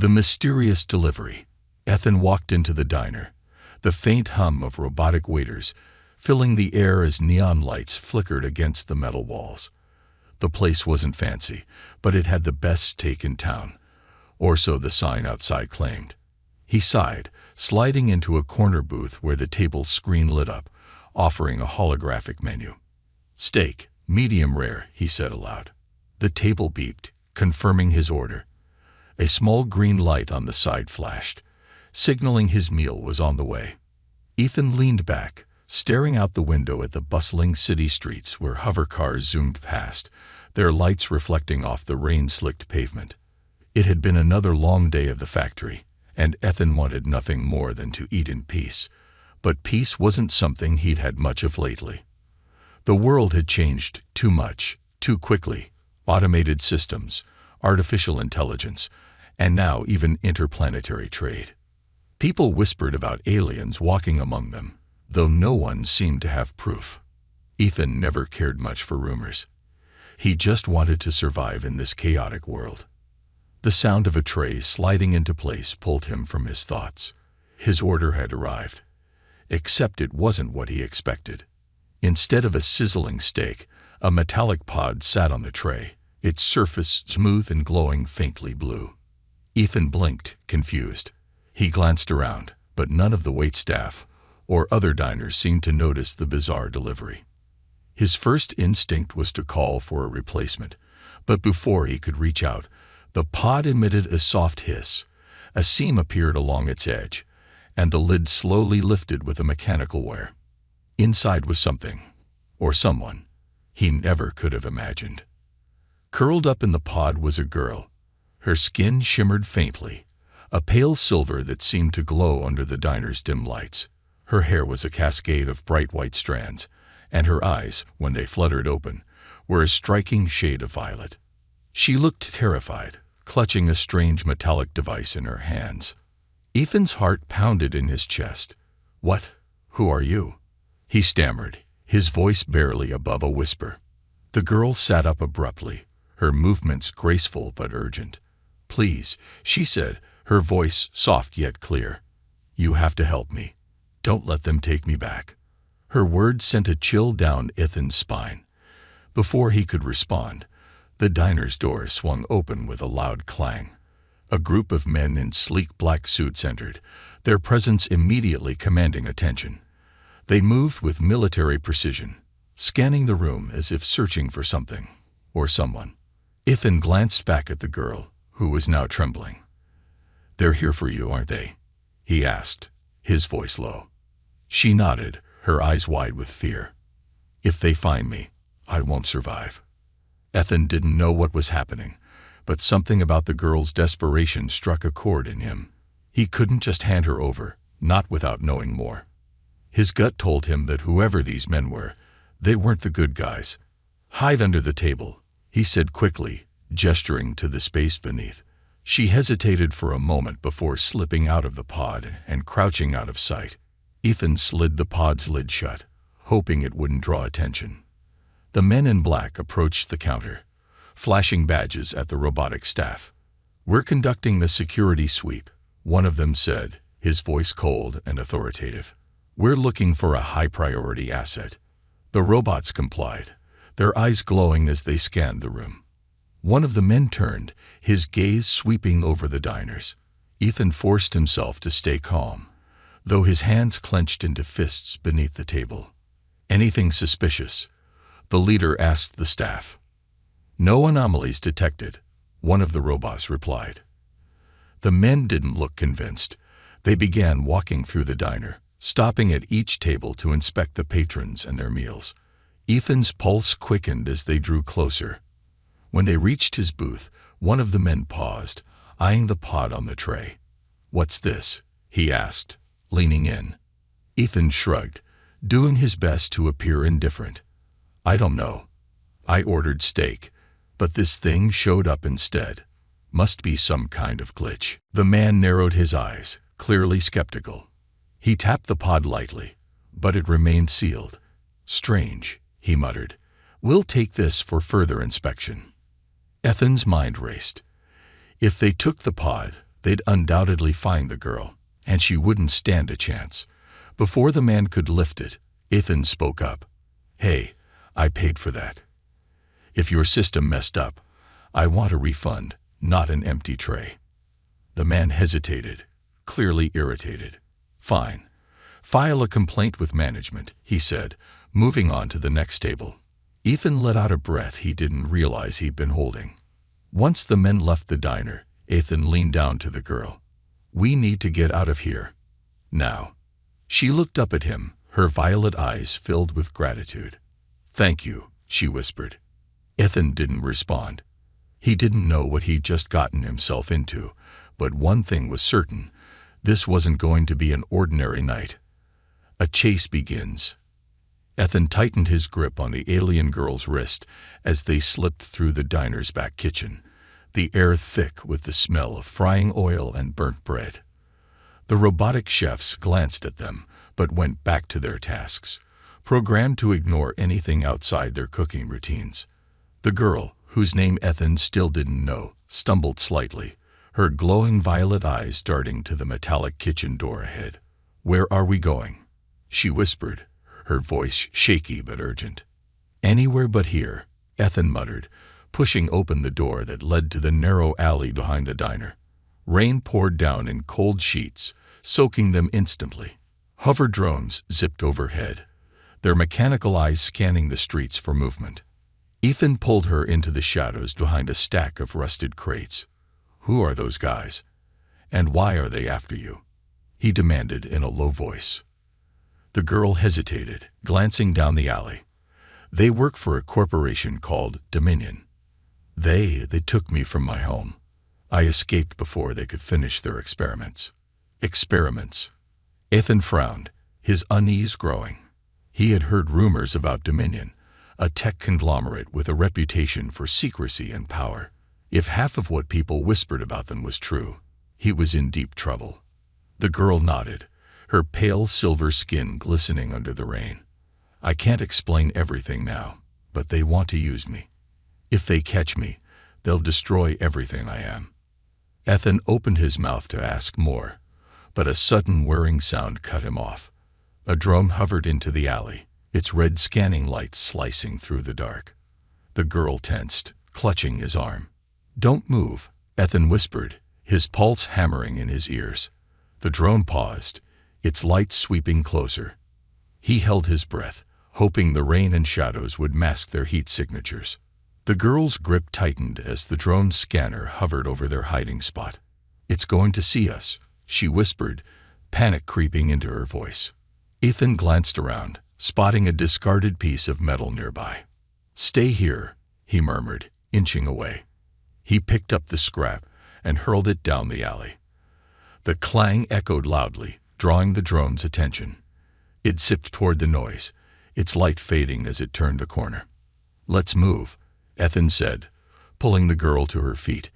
The mysterious delivery. Ethan walked into the diner, the faint hum of robotic waiters filling the air as neon lights flickered against the metal walls. The place wasn't fancy, but it had the best steak in town, or so the sign outside claimed. He sighed, sliding into a corner booth where the table screen lit up, offering a holographic menu. "Steak, medium rare," he said aloud. The table beeped, confirming his order. A small green light on the side flashed, signaling his meal was on the way. Ethan leaned back, staring out the window at the bustling city streets where hover cars zoomed past, their lights reflecting off the rain-slicked pavement. It had been another long day of the factory, and Ethan wanted nothing more than to eat in peace. But peace wasn't something he'd had much of lately. The world had changed too much, too quickly. Automated systems, artificial intelligence, and now even interplanetary trade. People whispered about aliens walking among them, though no one seemed to have proof. Ethan never cared much for rumors. He just wanted to survive in this chaotic world. The sound of a tray sliding into place pulled him from his thoughts. His order had arrived. Except it wasn't what he expected. Instead of a sizzling steak, a metallic pod sat on the tray, its surface smooth and glowing faintly blue. Ethan blinked, confused. He glanced around, but none of the waitstaff or other diners seemed to notice the bizarre delivery. His first instinct was to call for a replacement, but before he could reach out, the pod emitted a soft hiss. A seam appeared along its edge, and the lid slowly lifted with a mechanical wear. Inside was something, or someone, he never could have imagined. Curled up in the pod was a girl. Her skin shimmered faintly, a pale silver that seemed to glow under the diner's dim lights. Her hair was a cascade of bright white strands, and her eyes, when they fluttered open, were a striking shade of violet. She looked terrified, clutching a strange metallic device in her hands. Ethan's heart pounded in his chest. "What? Who are you?" he stammered, his voice barely above a whisper. The girl sat up abruptly, her movements graceful but urgent. "Please," she said, her voice soft yet clear. "You have to help me. Don't let them take me back." Her words sent a chill down Ethan's spine. Before he could respond, the diner's door swung open with a loud clang. A group of men in sleek black suits entered, their presence immediately commanding attention. They moved with military precision, scanning the room as if searching for something or someone. Ethan glanced back at the girl, who was now trembling. "They're here for you, aren't they?" he asked, his voice low. She nodded, her eyes wide with fear. "If they find me, I won't survive." Ethan didn't know what was happening, but something about the girl's desperation struck a chord in him. He couldn't just hand her over, not without knowing more. His gut told him that whoever these men were, they weren't the good guys. "Hide under the table," he said quickly, gesturing to the space beneath. She hesitated for a moment before slipping out of the pod and crouching out of sight. Ethan slid the pod's lid shut, hoping it wouldn't draw attention. The men in black approached the counter, flashing badges at the robotic staff. "We're conducting the security sweep," one of them said, his voice cold and authoritative. "We're looking for a high-priority asset." The robots complied, their eyes glowing as they scanned the room. One of the men turned, his gaze sweeping over the diners. Ethan forced himself to stay calm, though his hands clenched into fists beneath the table. "Anything suspicious?" the leader asked the staff. "No anomalies detected," one of the robots replied. The men didn't look convinced. They began walking through the diner, stopping at each table to inspect the patrons and their meals. Ethan's pulse quickened as they drew closer. When they reached his booth, one of the men paused, eyeing the pod on the tray. "What's this?" he asked, leaning in. Ethan shrugged, doing his best to appear indifferent. "I don't know. I ordered steak, but this thing showed up instead. Must be some kind of glitch." The man narrowed his eyes, clearly skeptical. He tapped the pod lightly, but it remained sealed. "Strange," he muttered. "We'll take this for further inspection." Ethan's mind raced. If they took the pod, They'd undoubtedly find the girl, and she wouldn't stand a chance. Before the man could lift it, Ethan spoke up. "Hey, I paid for that. If your system messed up, I want a refund, not an empty tray." The man hesitated, clearly irritated. "Fine. File a complaint with management," he said, moving on to the next table. Ethan let out a breath he didn't realize he'd been holding. Once the men left the diner, Ethan leaned down to the girl. "We need to get out of here. Now." She looked up at him, her violet eyes filled with gratitude. "Thank you," she whispered. Ethan didn't respond. He didn't know what he'd just gotten himself into, but one thing was certain: this wasn't going to be an ordinary night. A chase begins. Ethan tightened his grip on the alien girl's wrist as they slipped through the diner's back kitchen, the air thick with the smell of frying oil and burnt bread. The robotic chefs glanced at them, but went back to their tasks, programmed to ignore anything outside their cooking routines. The girl, whose name Ethan still didn't know, stumbled slightly, her glowing violet eyes darting to the metallic kitchen door ahead. "Where are we going?" she whispered, her voice shaky but urgent. "Anywhere but here," Ethan muttered, pushing open the door that led to the narrow alley behind the diner. Rain poured down in cold sheets, soaking them instantly. Hover drones zipped overhead, their mechanical eyes scanning the streets for movement. Ethan pulled her into the shadows behind a stack of rusted crates. "Who are those guys? And why are they after you?" he demanded in a low voice. The girl hesitated, glancing down the alley. "They work for a corporation called Dominion. They took me from my home. I escaped before they could finish their experiments." Experiments. Ethan frowned, his unease growing. He had heard rumors about Dominion, a tech conglomerate with a reputation for secrecy and power. If half of what people whispered about them was true, he was in deep trouble. The girl nodded, her pale silver skin glistening under the rain. "I can't explain everything now, but they want to use me. If they catch me, they'll destroy everything I am." Ethan opened his mouth to ask more, but a sudden whirring sound cut him off. A drone hovered into the alley, its red scanning lights slicing through the dark. The girl tensed, clutching his arm. "Don't move," Ethan whispered, his pulse hammering in his ears. The drone paused, its lights sweeping closer. He held his breath, hoping the rain and shadows would mask their heat signatures. The girl's grip tightened as the drone's scanner hovered over their hiding spot. "It's going to see us," she whispered, panic creeping into her voice. Ethan glanced around, spotting a discarded piece of metal nearby. "Stay here," he murmured, inching away. He picked up the scrap and hurled it down the alley. The clang echoed loudly, drawing the drone's attention. It zipped toward the noise, its light fading as it turned the corner. "Let's move," Ethan said, pulling the girl to her feet.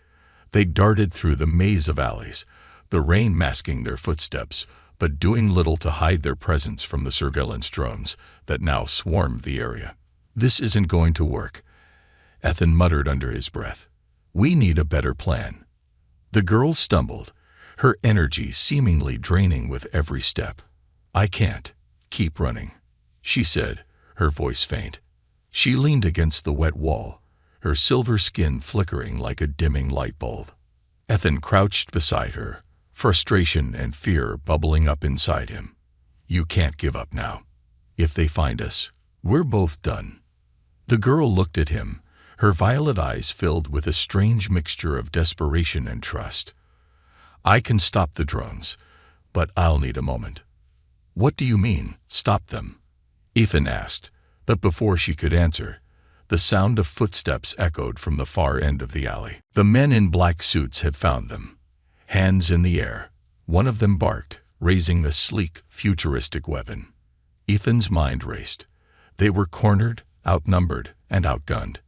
They darted through the maze of alleys, the rain masking their footsteps, but doing little to hide their presence from the surveillance drones that now swarmed the area. "This isn't going to work," Ethan muttered under his breath. "We need a better plan." The girl stumbled, her energy seemingly draining with every step. "I can't. Keep running," she said, her voice faint. She leaned against the wet wall, her silver skin flickering like a dimming light bulb. Ethan crouched beside her, frustration and fear bubbling up inside him. "You can't give up now. If they find us, we're both done." The girl looked at him, her violet eyes filled with a strange mixture of desperation and trust. "I can stop the drones, but I'll need a moment." "What do you mean, stop them?" Ethan asked, but before she could answer, the sound of footsteps echoed from the far end of the alley. The men in black suits had found them, hands in the air. One of them barked, raising the sleek, futuristic weapon. Ethan's mind raced. They were cornered, outnumbered, and outgunned.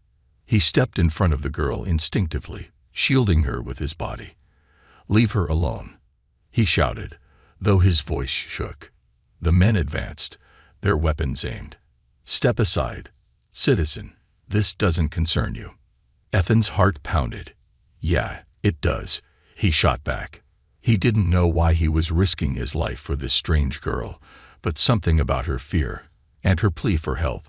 He stepped in front of the girl instinctively, shielding her with his body. "Leave her alone," he shouted, though his voice shook. The men advanced, their weapons aimed. "Step aside, citizen. This doesn't concern you." Ethan's heart pounded. "Yeah, it does," he shot back. He didn't know why he was risking his life for this strange girl, but something about her fear and her plea for help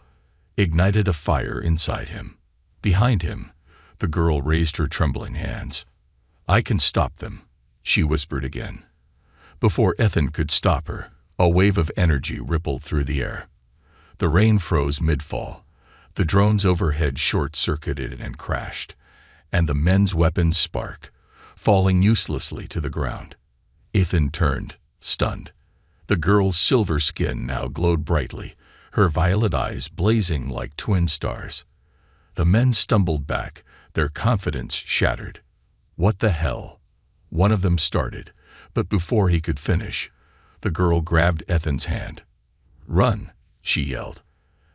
ignited a fire inside him. Behind him, the girl raised her trembling hands. "I can stop them," she whispered again. Before Ethan could stop her, a wave of energy rippled through the air. The rain froze mid-fall, the drones overhead short-circuited and crashed, and the men's weapons sparked, falling uselessly to the ground. Ethan turned, stunned. The girl's silver skin now glowed brightly, her violet eyes blazing like twin stars. The men stumbled back, their confidence shattered. "What the hell?" one of them started, but before he could finish, the girl grabbed Ethan's hand. "Run!" she yelled.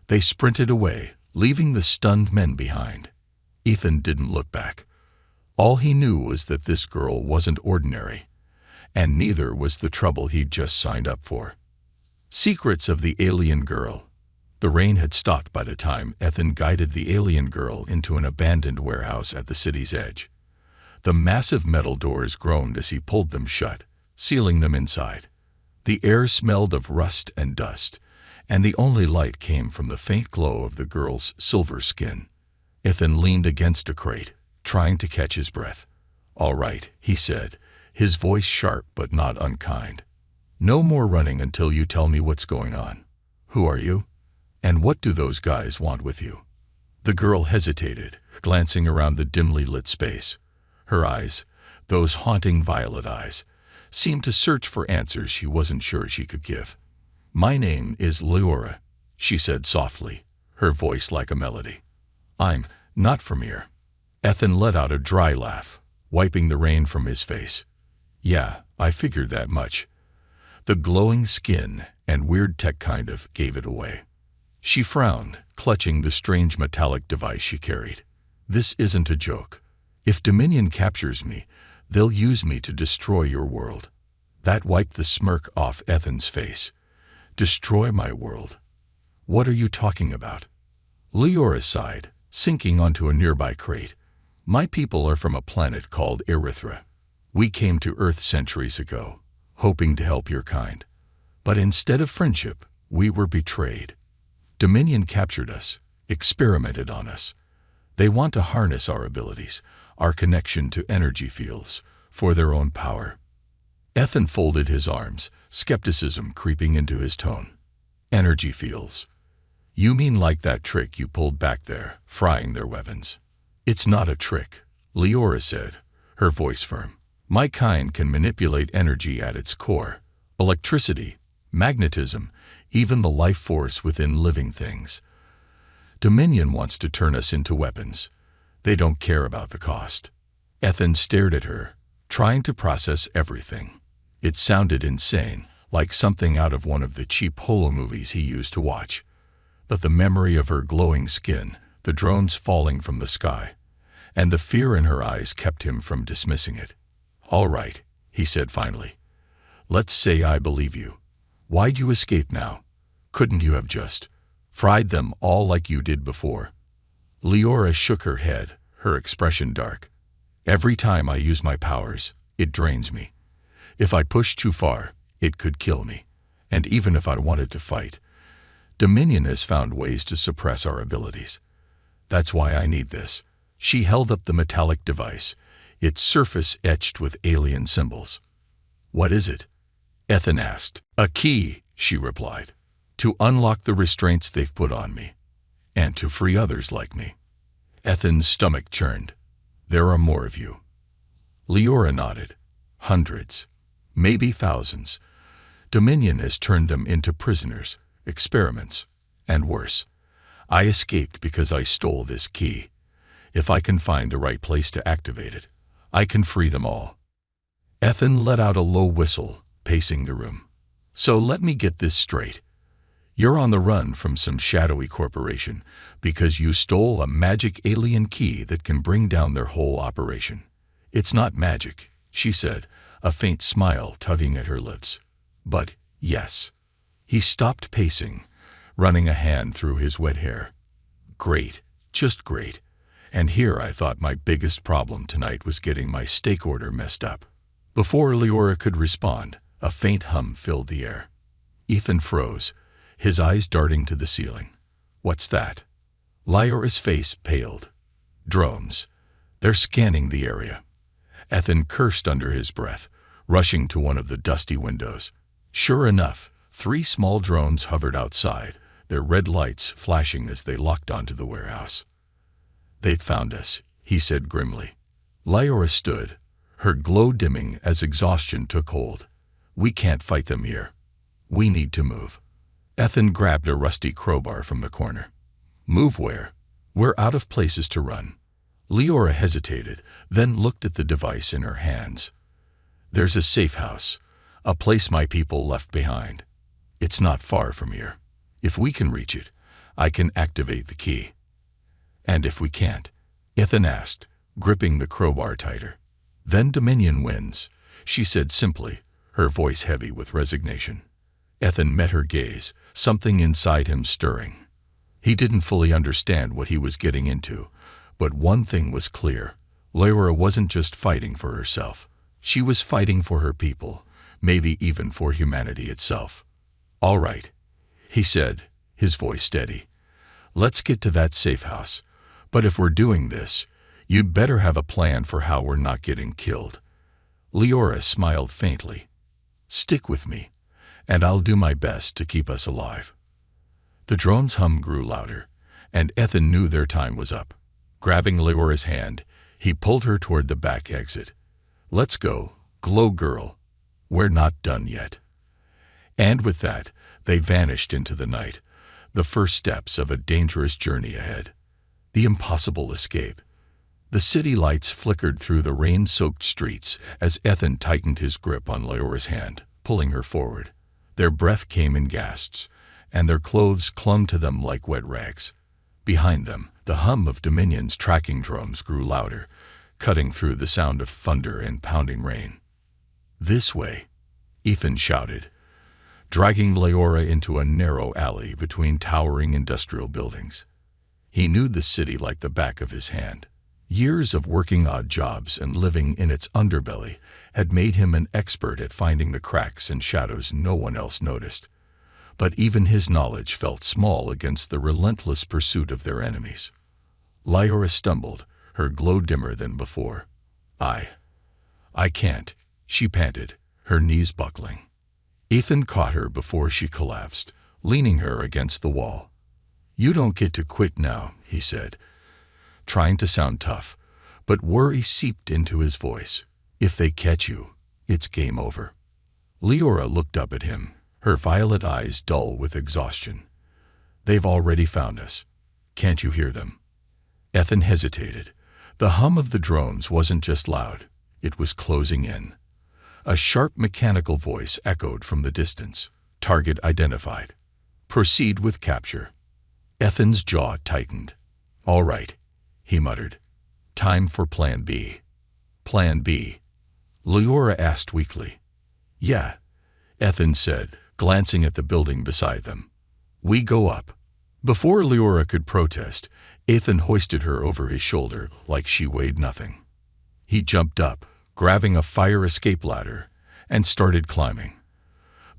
They sprinted away, leaving the stunned men behind. Ethan didn't look back. All he knew was that this girl wasn't ordinary, and neither was the trouble he'd just signed up for. Secrets of the alien girl. The rain had stopped by the time Ethan guided the alien girl into an abandoned warehouse at the city's edge. The massive metal doors groaned as he pulled them shut, sealing them inside. The air smelled of rust and dust, and the only light came from the faint glow of the girl's silver skin. Ethan leaned against a crate, trying to catch his breath. "All right," he said, his voice sharp but not unkind. "No more running until you tell me what's going on. Who are you? And what do those guys want with you?" The girl hesitated, glancing around the dimly lit space. Her eyes, those haunting violet eyes, seemed to search for answers she wasn't sure she could give. "My name is Leora," she said softly, her voice like a melody. "I'm not from here." Ethan let out a dry laugh, wiping the rain from his face. "Yeah, I figured that much." The glowing skin and weird tech kind of gave it away. She frowned, clutching the strange metallic device she carried. "This isn't a joke. If Dominion captures me, they'll use me to destroy your world." That wiped the smirk off Ethan's face. "Destroy my world? What are you talking about?" Leora sighed, sinking onto a nearby crate. "My people are from a planet called Erythra. We came to Earth centuries ago, hoping to help your kind. But instead of friendship, we were betrayed. Dominion captured us, experimented on us. They want to harness our abilities, our connection to energy fields, for their own power." Ethan folded his arms, skepticism creeping into his tone. "Energy fields? You mean like that trick you pulled back there, frying their weapons?" "It's not a trick," Leora said, her voice firm. "My kind can manipulate energy at its core. Electricity, magnetism, even the life force within living things. Dominion wants to turn us into weapons. They don't care about the cost." Ethan stared at her, trying to process everything. It sounded insane, like something out of one of the cheap holo movies he used to watch. But the memory of her glowing skin, the drones falling from the sky, and the fear in her eyes kept him from dismissing it. "All right," he said finally. "Let's say I believe you. Why'd you escape now? Couldn't you have just fried them all like you did before?" Leora shook her head, her expression dark. "Every time I use my powers, it drains me. If I push too far, it could kill me. And even if I wanted to fight, Dominion has found ways to suppress our abilities. That's why I need this." She held up the metallic device, its surface etched with alien symbols. "What is it?" Ethan asked. "A key," she replied, "to unlock the restraints they've put on me, and to free others like me." Ethan's stomach churned. "There are more of you." Leora nodded. "Hundreds, maybe thousands. Dominion has turned them into prisoners, experiments, and worse. I escaped because I stole this key. If I can find the right place to activate it, I can free them all." Ethan let out a low whistle, pacing the room. "So let me get this straight. You're on the run from some shadowy corporation because you stole a magic alien key that can bring down their whole operation." "It's not magic," she said, a faint smile tugging at her lips. "But yes." He stopped pacing, running a hand through his wet hair. "Great, just great. And here I thought my biggest problem tonight was getting my steak order messed up. Before Leora could respond, a faint hum filled the air. Ethan froze, his eyes darting to the ceiling. "What's that?" Leora's face paled. "Drones. They're scanning the area." Ethan cursed under his breath, rushing to one of the dusty windows. Sure enough, 3 small drones hovered outside, their red lights flashing as they locked onto the warehouse. "They've found us," he said grimly. Leora stood, her glow dimming as exhaustion took hold. "We can't fight them here. We need to move." Ethan grabbed a rusty crowbar from the corner. "Move where? We're out of places to run." Leora hesitated, then looked at the device in her hands. "There's a safe house, a place my people left behind. It's not far from here. If we can reach it, I can activate the key." "And if we can't?" Ethan asked, gripping the crowbar tighter. "Then Dominion wins," she said simply, her voice heavy with resignation. Ethan met her gaze, something inside him stirring. He didn't fully understand what he was getting into, but one thing was clear. Leora wasn't just fighting for herself. She was fighting for her people, maybe even for humanity itself. "All right," he said, his voice steady. "Let's get to that safe house. But if we're doing this, you'd better have a plan for how we're not getting killed." Leora smiled faintly. "Stick with me, and I'll do my best to keep us alive." The drone's hum grew louder, and Ethan knew their time was up. Grabbing Leora's hand, he pulled her toward the back exit. "Let's go, Glow Girl. We're not done yet." And with that, they vanished into the night, the first steps of a dangerous journey ahead. The impossible escape. The city lights flickered through the rain-soaked streets as Ethan tightened his grip on Leora's hand, pulling her forward. Their breath came in gasps, and their clothes clung to them like wet rags. Behind them, the hum of Dominion's tracking drones grew louder, cutting through the sound of thunder and pounding rain. "This way," Ethan shouted, dragging Leora into a narrow alley between towering industrial buildings. He knew the city like the back of his hand. Years of working odd jobs and living in its underbelly had made him an expert at finding the cracks and shadows no one else noticed. But even his knowledge felt small against the relentless pursuit of their enemies. Leora stumbled, her glow dimmer than before. I can't," she panted, her knees buckling. Ethan caught her before she collapsed, leaning her against the wall. "You don't get to quit now," he said, trying to sound tough, but worry seeped into his voice. "If they catch you, it's game over." Leora looked up at him, her violet eyes dull with exhaustion. "They've already found us. Can't you hear them?" Ethan hesitated. The hum of the drones wasn't just loud, it was closing in. A sharp mechanical voice echoed from the distance. "Target identified. Proceed with capture." Ethan's jaw tightened. "All right," he muttered. "Time for Plan B." "Plan B?" Leora asked weakly. "Yeah," Ethan said, glancing at the building beside them. "We go up." Before Leora could protest, Ethan hoisted her over his shoulder like she weighed nothing. He jumped up, grabbing a fire escape ladder, and started climbing.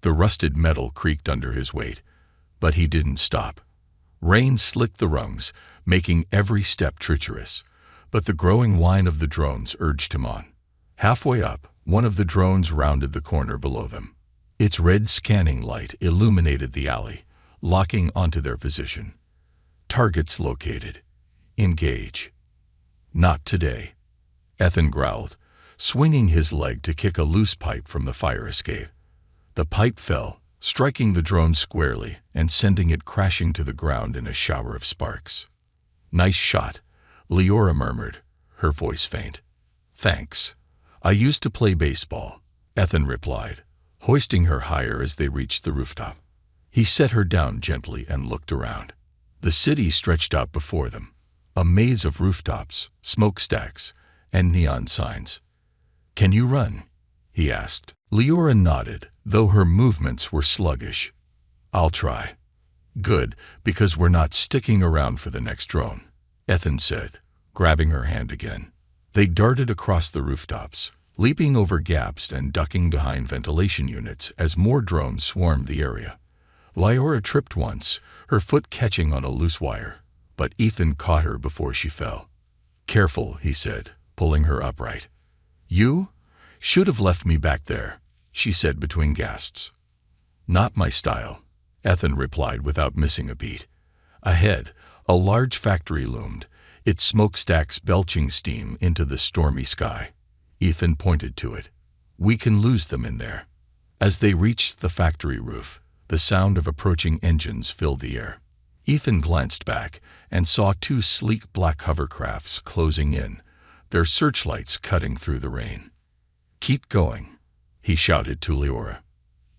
The rusted metal creaked under his weight, but he didn't stop. Rain slicked the rungs, making every step treacherous, but the growing whine of the drones urged him on. Halfway up, one of the drones rounded the corner below them. Its red scanning light illuminated the alley, locking onto their position. "Targets located. Engage." "Not today," Ethan growled, swinging his leg to kick a loose pipe from the fire escape. The pipe fell, striking the drone squarely and sending it crashing to the ground in a shower of sparks. "Nice shot," Leora murmured, her voice faint. "Thanks. I used to play baseball," Ethan replied, hoisting her higher as they reached the rooftop. He set her down gently and looked around. The city stretched out before them, a maze of rooftops, smokestacks, and neon signs. "Can you run?" he asked. Leora nodded, though her movements were sluggish. "I'll try." "Good, because we're not sticking around for the next drone," Ethan said, grabbing her hand again. They darted across the rooftops, leaping over gaps and ducking behind ventilation units as more drones swarmed the area. Lyora tripped once, her foot catching on a loose wire, but Ethan caught her before she fell. "Careful," he said, pulling her upright. "You should have left me back there," she said between gasps. "Not my style," Ethan replied without missing a beat. Ahead, a large factory loomed, its smokestacks belching steam into the stormy sky. Ethan pointed to it. "We can lose them in there." As they reached the factory roof, the sound of approaching engines filled the air. Ethan glanced back and saw two sleek black hovercrafts closing in, their searchlights cutting through the rain. "Keep going," he shouted to Lyora.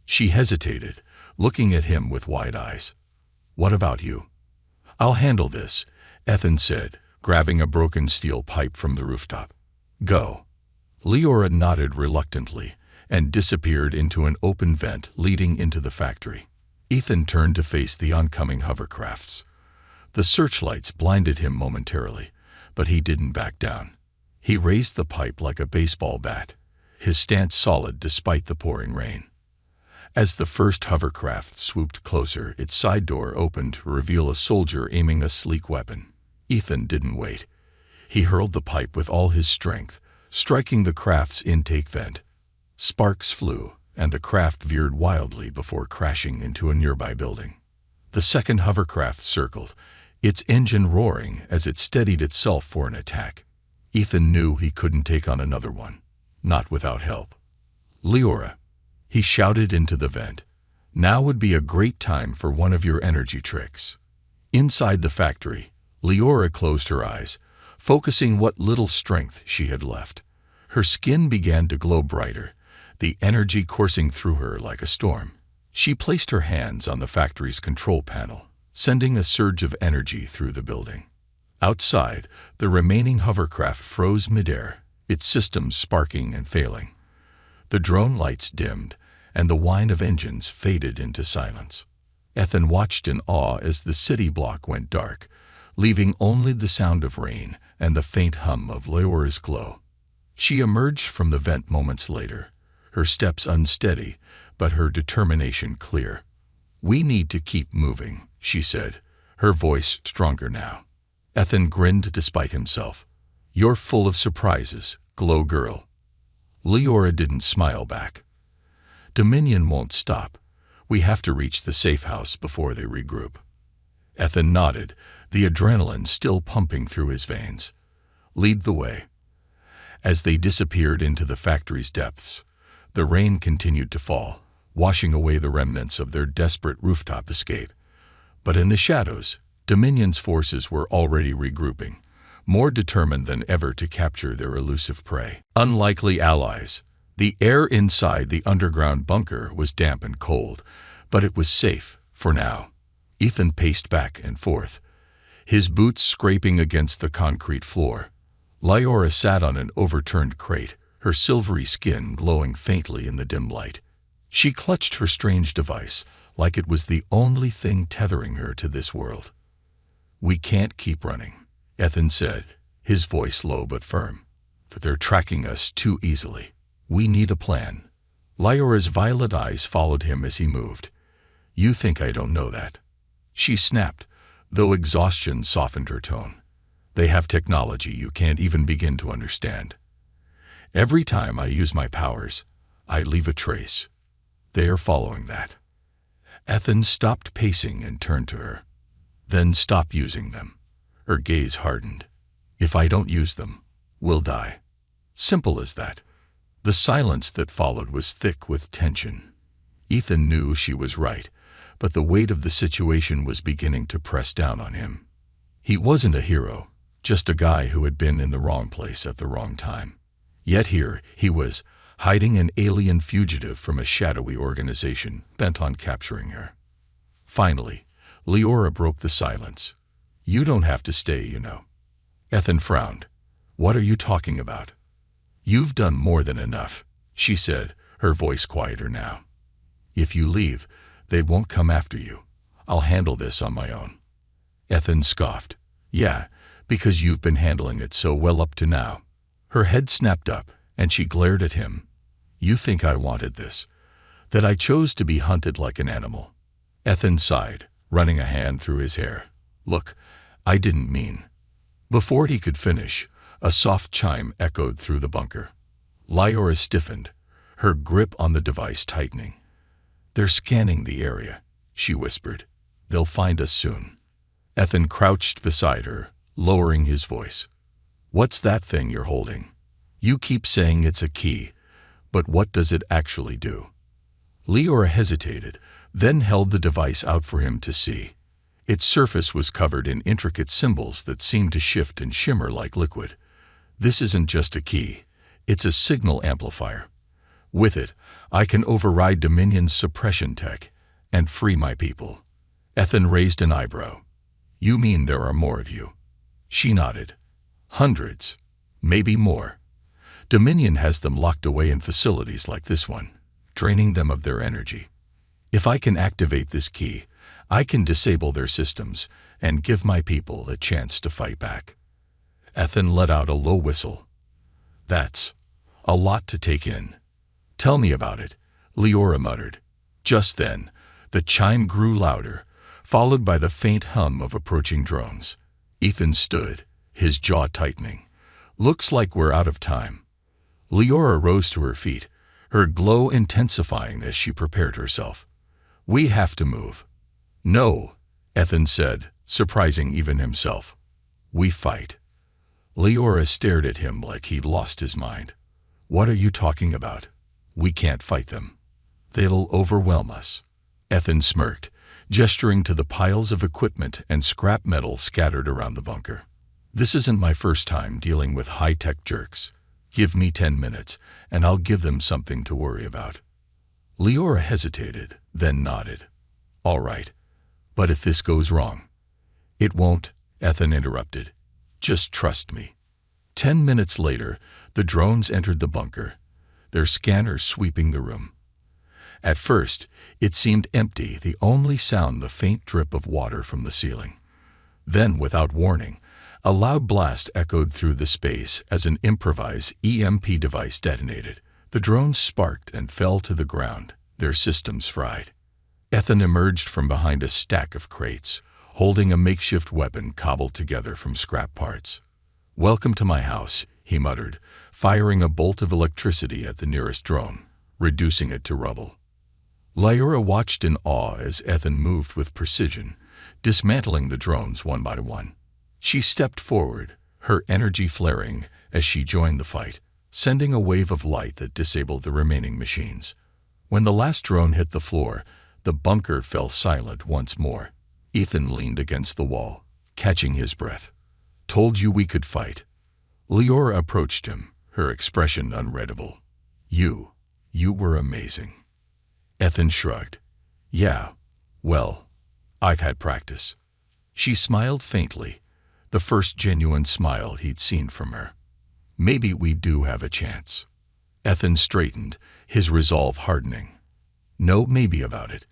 She hesitated, looking at him with wide eyes. "What about you?" "I'll handle this," Ethan said, grabbing a broken steel pipe from the rooftop. "Go." Lyora nodded reluctantly and disappeared into an open vent leading into the factory. Ethan turned to face the oncoming hovercrafts. The searchlights blinded him momentarily, but he didn't back down. He raised the pipe like a baseball bat, his stance solid despite the pouring rain. As the first hovercraft swooped closer, its side door opened to reveal a soldier aiming a sleek weapon. Ethan didn't wait. He hurled the pipe with all his strength, striking the craft's intake vent. Sparks flew, and the craft veered wildly before crashing into a nearby building. The second hovercraft circled, its engine roaring as it steadied itself for an attack. Ethan knew he couldn't take on another one, not without help. "Lyora," he shouted into the vent, "now would be a great time for one of your energy tricks." Inside the factory, Lyora closed her eyes, focusing what little strength she had left. Her skin began to glow brighter, the energy coursing through her like a storm. She placed her hands on the factory's control panel, sending a surge of energy through the building. Outside, the remaining hovercraft froze midair, its systems sparking and failing. The drone lights dimmed, and the whine of engines faded into silence. Ethan watched in awe as the city block went dark, leaving only the sound of rain and the faint hum of Lyora's glow. She emerged from the vent moments later, her steps unsteady, but her determination clear. "We need to keep moving," she said, her voice stronger now. Ethan grinned despite himself. "You're full of surprises, Glow Girl." Lyora didn't smile back. "Dominion won't stop. We have to reach the safe house before they regroup." Ethan nodded, the adrenaline still pumping through his veins. "Lead the way." As they disappeared into the factory's depths, the rain continued to fall, washing away the remnants of their desperate rooftop escape. But in the shadows, Dominion's forces were already regrouping, more determined than ever to capture their elusive prey. Unlikely allies. The air inside the underground bunker was damp and cold, but it was safe, for now. Ethan paced back and forth, his boots scraping against the concrete floor. Lyora sat on an overturned crate, her silvery skin glowing faintly in the dim light. She clutched her strange device, like it was the only thing tethering her to this world. "We can't keep running," Ethan said, his voice low but firm. "They're tracking us too easily. We need a plan." Lyora's violet eyes followed him as he moved. "You think I don't know that?" She snapped, though exhaustion softened her tone. "They have technology you can't even begin to understand. Every time I use my powers, I leave a trace. They are following that." Ethan stopped pacing and turned to her. "Then stop using them." Her gaze hardened. "If I don't use them, we'll die. Simple as that." The silence that followed was thick with tension. Ethan knew she was right, but the weight of the situation was beginning to press down on him. He wasn't a hero, just a guy who had been in the wrong place at the wrong time. Yet here he was, hiding an alien fugitive from a shadowy organization bent on capturing her. Finally, Lyora broke the silence. "You don't have to stay, you know." Ethan frowned. "What are you talking about?" "You've done more than enough," she said, her voice quieter now. "If you leave, they won't come after you. I'll handle this on my own." Ethan scoffed. "Yeah, because you've been handling it so well up to now." Her head snapped up, and she glared at him. You think I wanted this? That I chose to be hunted like an animal? Ethan sighed, running a hand through his hair. Look, I didn't mean. Before he could finish, a soft chime echoed through the bunker. Lyora stiffened, her grip on the device tightening. They're scanning the area, she whispered. They'll find us soon. Ethan crouched beside her, lowering his voice. What's that thing you're holding? You keep saying it's a key, but what does it actually do? Lyora hesitated, then held the device out for him to see. Its surface was covered in intricate symbols that seemed to shift and shimmer like liquid. This isn't just a key, it's a signal amplifier. With it, I can override Dominion's suppression tech and free my people. Ethan raised an eyebrow. You mean there are more of you? She nodded. Hundreds, maybe more. Dominion has them locked away in facilities like this one, draining them of their energy. If I can activate this key, I can disable their systems and give my people a chance to fight back. Ethan let out a low whistle. That's a lot to take in. Tell me about it, Lyora muttered. Just then, the chime grew louder, followed by the faint hum of approaching drones. Ethan stood, his jaw tightening. Looks like we're out of time. Lyora rose to her feet, her glow intensifying as she prepared herself. We have to move. No, Ethan said, surprising even himself. We fight. Lyora stared at him like he'd lost his mind. What are you talking about? We can't fight them. They'll overwhelm us. Ethan smirked, gesturing to the piles of equipment and scrap metal scattered around the bunker. This isn't my first time dealing with high-tech jerks. Give me 10 minutes, and I'll give them something to worry about. Lyora hesitated, then nodded. All right, but if this goes wrong? It won't, Ethan interrupted. Just trust me. 10 minutes later, the drones entered the bunker, their scanners sweeping the room. At first, it seemed empty, the only sound the faint drip of water from the ceiling. Then, without warning, a loud blast echoed through the space as an improvised EMP device detonated. The drones sparked and fell to the ground, their systems fried. Ethan emerged from behind a stack of crates, holding a makeshift weapon cobbled together from scrap parts. Welcome to my house, he muttered, firing a bolt of electricity at the nearest drone, reducing it to rubble. Lyora watched in awe as Ethan moved with precision, dismantling the drones one by one. She stepped forward, her energy flaring as she joined the fight, sending a wave of light that disabled the remaining machines. When the last drone hit the floor, the bunker fell silent once more. Ethan leaned against the wall, catching his breath. Told you we could fight. Lyora approached him, her expression unreadable. You were amazing. Ethan shrugged. Yeah, well, I've had practice. She smiled faintly, the first genuine smile he'd seen from her. Maybe we do have a chance. Ethan straightened, his resolve hardening. No maybe about it.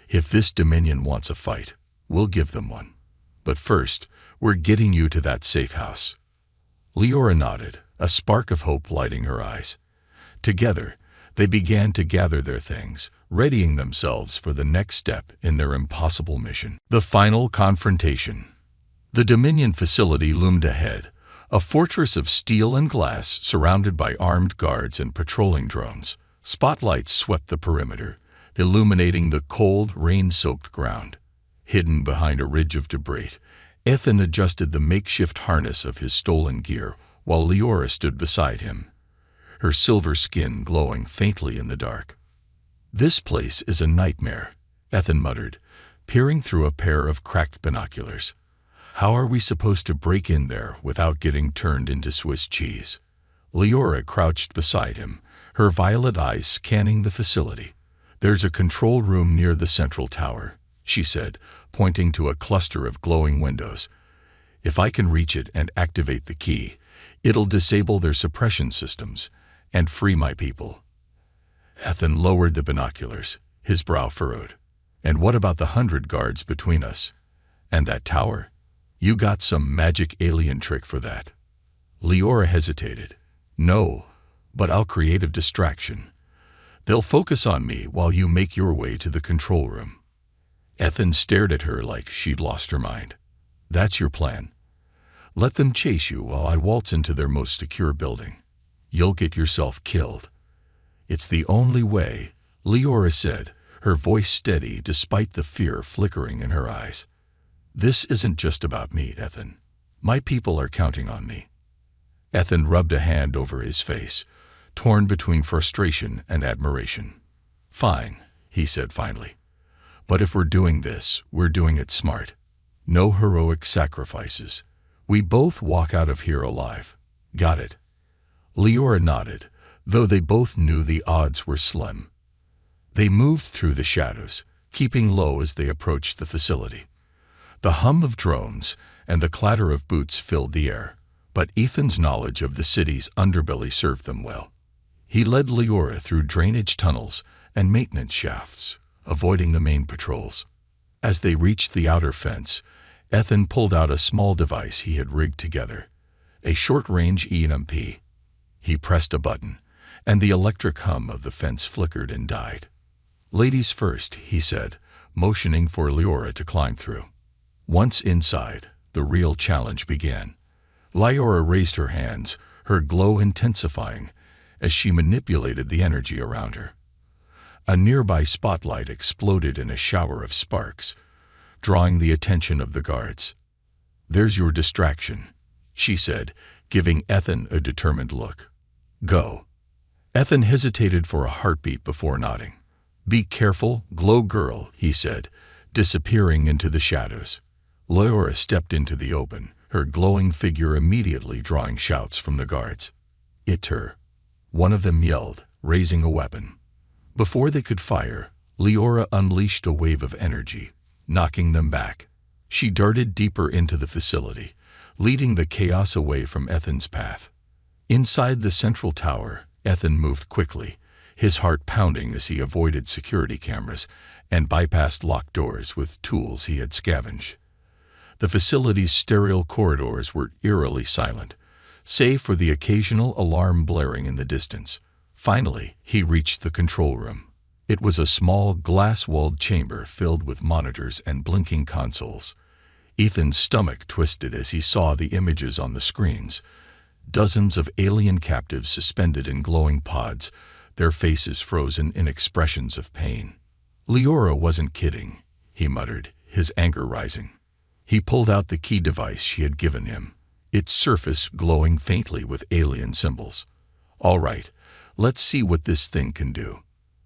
If this Dominion wants a fight, we'll give them one. But first, we're getting you to that safe house. Lyora nodded, a spark of hope lighting her eyes. Together, they began to gather their things, readying themselves for the next step in their impossible mission. The final confrontation. The Dominion facility loomed ahead, a fortress of steel and glass surrounded by armed guards and patrolling drones. Spotlights swept the perimeter, illuminating the cold, rain-soaked ground. Hidden behind a ridge of debris, Ethan adjusted the makeshift harness of his stolen gear while Lyora stood beside him, her silver skin glowing faintly in the dark. This place is a nightmare, Ethan muttered, peering through a pair of cracked binoculars. How are we supposed to break in there without getting turned into Swiss cheese? Lyora crouched beside him, her violet eyes scanning the facility. There's a control room near the central tower, she said, pointing to a cluster of glowing windows. If I can reach it and activate the key, it'll disable their suppression systems and free my people. Ethan lowered the binoculars, his brow furrowed. And what about the 100 guards between us? And that tower? You got some magic alien trick for that? Lyora hesitated. No, but I'll create a distraction. They'll focus on me while you make your way to the control room." Ethan stared at her like she'd lost her mind. "That's your plan? Let them chase you while I waltz into their most secure building. You'll get yourself killed." "It's the only way," Leora said, her voice steady despite the fear flickering in her eyes. "This isn't just about me, Ethan. My people are counting on me." Ethan rubbed a hand over his face, torn between frustration and admiration. "Fine," he said finally. "But if we're doing this, we're doing it smart. No heroic sacrifices. We both walk out of here alive. Got it?" Leora nodded, though they both knew the odds were slim. They moved through the shadows, keeping low as they approached the facility. The hum of drones and the clatter of boots filled the air, but Ethan's knowledge of the city's underbelly served them well. He led Leora through drainage tunnels and maintenance shafts, avoiding the main patrols. As they reached the outer fence, Ethan pulled out a small device he had rigged together, a short-range EMP. He pressed a button, and the electric hum of the fence flickered and died. "Ladies first," he said, motioning for Leora to climb through. Once inside, the real challenge began. Leora raised her hands, her glow intensifying as she manipulated the energy around her. A nearby spotlight exploded in a shower of sparks, drawing the attention of the guards. "There's your distraction," she said, giving Ethan a determined look. "Go." Ethan hesitated for a heartbeat before nodding. "Be careful, glow girl," he said, disappearing into the shadows. Leora stepped into the open, her glowing figure immediately drawing shouts from the guards. "It's her," one of them yelled, raising a weapon. Before they could fire, Leora unleashed a wave of energy, knocking them back. She darted deeper into the facility, leading the chaos away from Ethan's path. Inside the central tower, Ethan moved quickly, his heart pounding as he avoided security cameras and bypassed locked doors with tools he had scavenged. The facility's sterile corridors were eerily silent, save for the occasional alarm blaring in the distance. Finally, he reached the control room. It was a small, glass-walled chamber filled with monitors and blinking consoles. Ethan's stomach twisted as he saw the images on the screens. Dozens of alien captives suspended in glowing pods, their faces frozen in expressions of pain. "Leora wasn't kidding," he muttered, his anger rising. He pulled out the key device she had given him, its surface glowing faintly with alien symbols. "All right, let's see what this thing can do."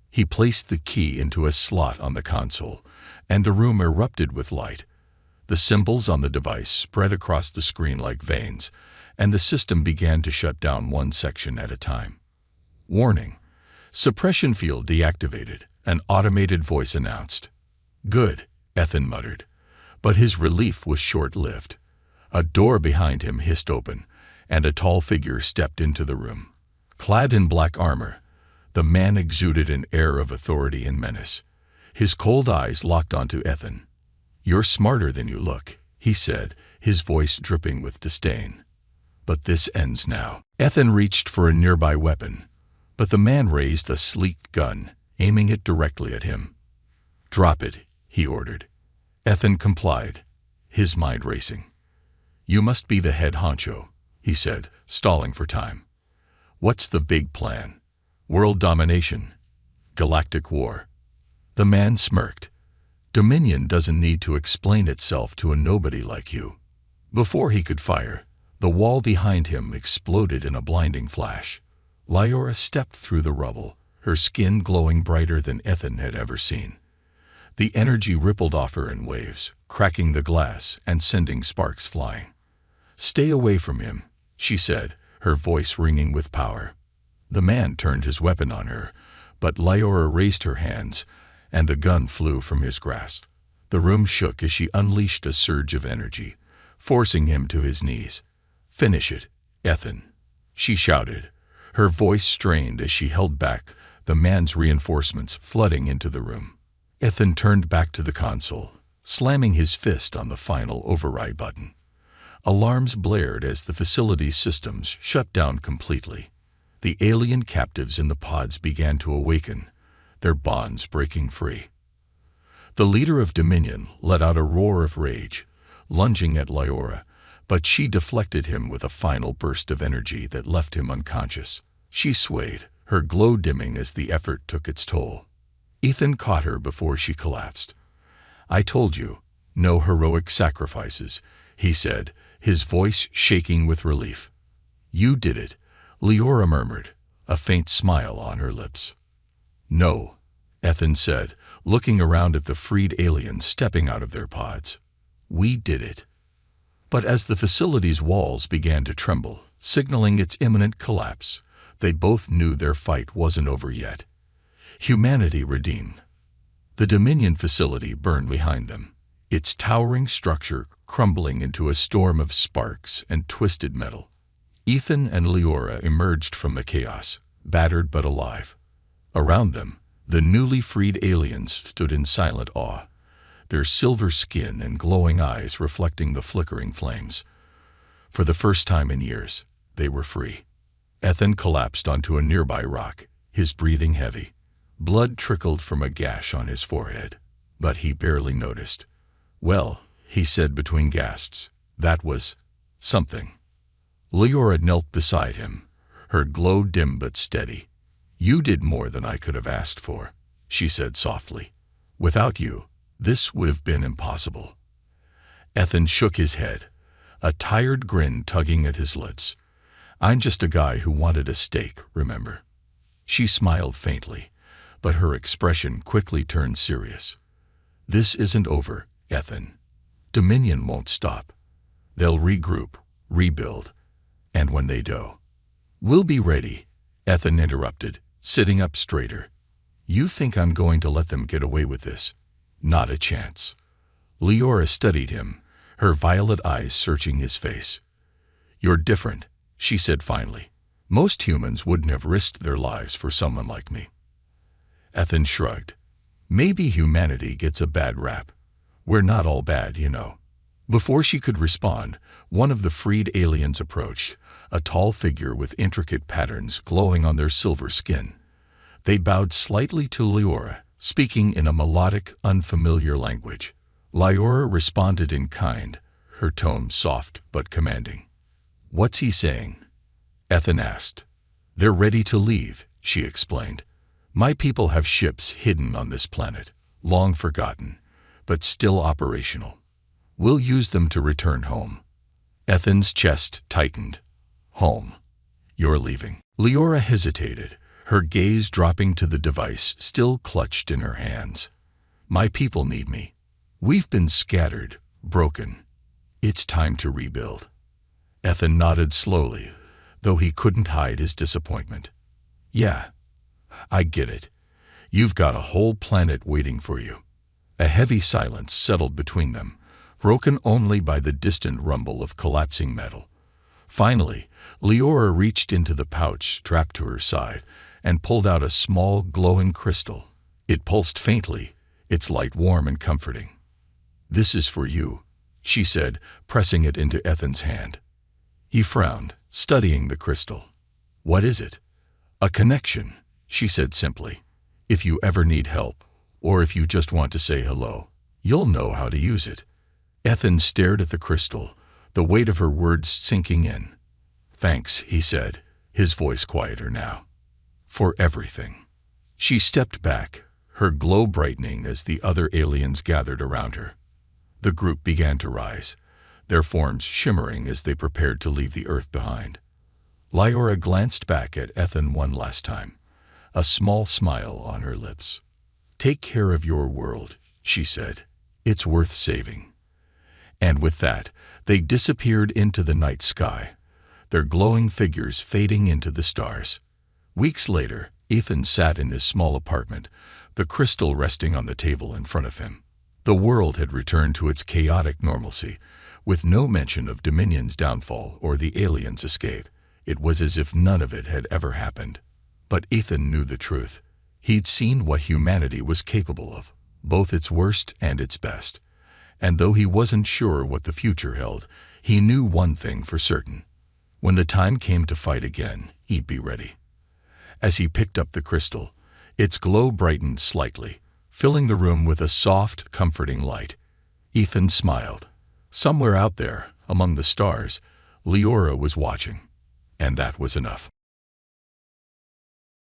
He placed the key into a slot on the console, and the room erupted with light. The symbols on the device spread across the screen like veins, and the system began to shut down one section at a time. "Warning. Suppression field deactivated," an automated voice announced. "Good," Ethan muttered, but his relief was short-lived. A door behind him hissed open, and a tall figure stepped into the room. Clad in black armor, the man exuded an air of authority and menace. His cold eyes locked onto Ethan. "You're smarter than you look," he said, his voice dripping with disdain. "But this ends now." Ethan reached for a nearby weapon, but the man raised a sleek gun, aiming it directly at him. "Drop it," he ordered. Ethan complied, his mind racing. "You must be the head honcho," he said, stalling for time. "What's the big plan? World domination? Galactic war?" The man smirked. "Dominion doesn't need to explain itself to a nobody like you." Before he could fire, the wall behind him exploded in a blinding flash. Leora stepped through the rubble, her skin glowing brighter than Ethan had ever seen. The energy rippled off her in waves, cracking the glass and sending sparks flying. "Stay away from him," she said, her voice ringing with power. The man turned his weapon on her, but Leora raised her hands, and the gun flew from his grasp. The room shook as she unleashed a surge of energy, forcing him to his knees. "Finish it, Ethan," she shouted, her voice strained as she held back the man's reinforcements flooding into the room. Ethan turned back to the console, slamming his fist on the final override button. Alarms blared as the facility's systems shut down completely. The alien captives in the pods began to awaken, their bonds breaking free. The leader of Dominion let out a roar of rage, lunging at Lyora, but she deflected him with a final burst of energy that left him unconscious. She swayed, her glow dimming as the effort took its toll. Ethan caught her before she collapsed. "I told you, no heroic sacrifices," he said, his voice shaking with relief. "You did it," Lyora murmured, a faint smile on her lips. "No," Ethan said, looking around at the freed aliens stepping out of their pods. "We did it." But as the facility's walls began to tremble, signaling its imminent collapse, they both knew their fight wasn't over yet. Humanity redeemed. The Dominion facility burned behind them, its towering structure crumbling into a storm of sparks and twisted metal. Ethan and Lyora emerged from the chaos, battered but alive. Around them, the newly freed aliens stood in silent awe, their silver skin and glowing eyes reflecting the flickering flames. For the first time in years, they were free. Ethan collapsed onto a nearby rock, his breathing heavy. Blood trickled from a gash on his forehead, but he barely noticed. "Well," he said between gasps, "that was something." Lyora knelt beside him, her glow dim but steady. "You did more than I could have asked for," she said softly. "Without you, this would have been impossible." Ethan shook his head, a tired grin tugging at his lips. "I'm just a guy who wanted a steak, remember?" She smiled faintly, but her expression quickly turned serious. "This isn't over, Ethan. Dominion won't stop. They'll regroup, rebuild, and when they do, we'll be ready," Ethan interrupted, sitting up straighter. "You think I'm going to let them get away with this? Not a chance." Lyora studied him, her violet eyes searching his face. "You're different," she said finally. "Most humans wouldn't have risked their lives for someone like me." Ethan shrugged. "Maybe humanity gets a bad rap. We're not all bad, you know." Before she could respond, one of the freed aliens approached, a tall figure with intricate patterns glowing on their silver skin. They bowed slightly to Lyora, speaking in a melodic, unfamiliar language. Lyora responded in kind, her tone soft but commanding. "What's he saying?" Ethan asked. "They're ready to leave," she explained. "My people have ships hidden on this planet, long forgotten, but still operational. We'll use them to return home." Ethan's chest tightened. "Home? You're leaving?" Lyora hesitated, her gaze dropping to the device still clutched in her hands. "My people need me. We've been scattered, broken. It's time to rebuild." Ethan nodded slowly, though he couldn't hide his disappointment. "Yeah, I get it. You've got a whole planet waiting for you." A heavy silence settled between them, broken only by the distant rumble of collapsing metal. Finally, Lyora reached into the pouch strapped to her side and pulled out a small, glowing crystal. It pulsed faintly, its light warm and comforting. "This is for you," she said, pressing it into Ethan's hand. He frowned, studying the crystal. "What is it?" "A connection," she said simply. "If you ever need help, or if you just want to say hello, you'll know how to use it." Ethan stared at the crystal, the weight of her words sinking in. "Thanks," he said, his voice quieter now. "For everything." She stepped back, her glow brightening as the other aliens gathered around her. The group began to rise, their forms shimmering as they prepared to leave the Earth behind. Lyora glanced back at Ethan one last time, a small smile on her lips. "Take care of your world," she said. "It's worth saving." And with that, they disappeared into the night sky, their glowing figures fading into the stars. Weeks later, Ethan sat in his small apartment, the crystal resting on the table in front of him. The world had returned to its chaotic normalcy, with no mention of Dominion's downfall or the aliens' escape. It was as if none of it had ever happened. But Ethan knew the truth. He'd seen what humanity was capable of, both its worst and its best. And though he wasn't sure what the future held, he knew one thing for certain. When the time came to fight again, he'd be ready. As he picked up the crystal, its glow brightened slightly, filling the room with a soft, comforting light. Ethan smiled. Somewhere out there, among the stars, Leora was watching. And that was enough.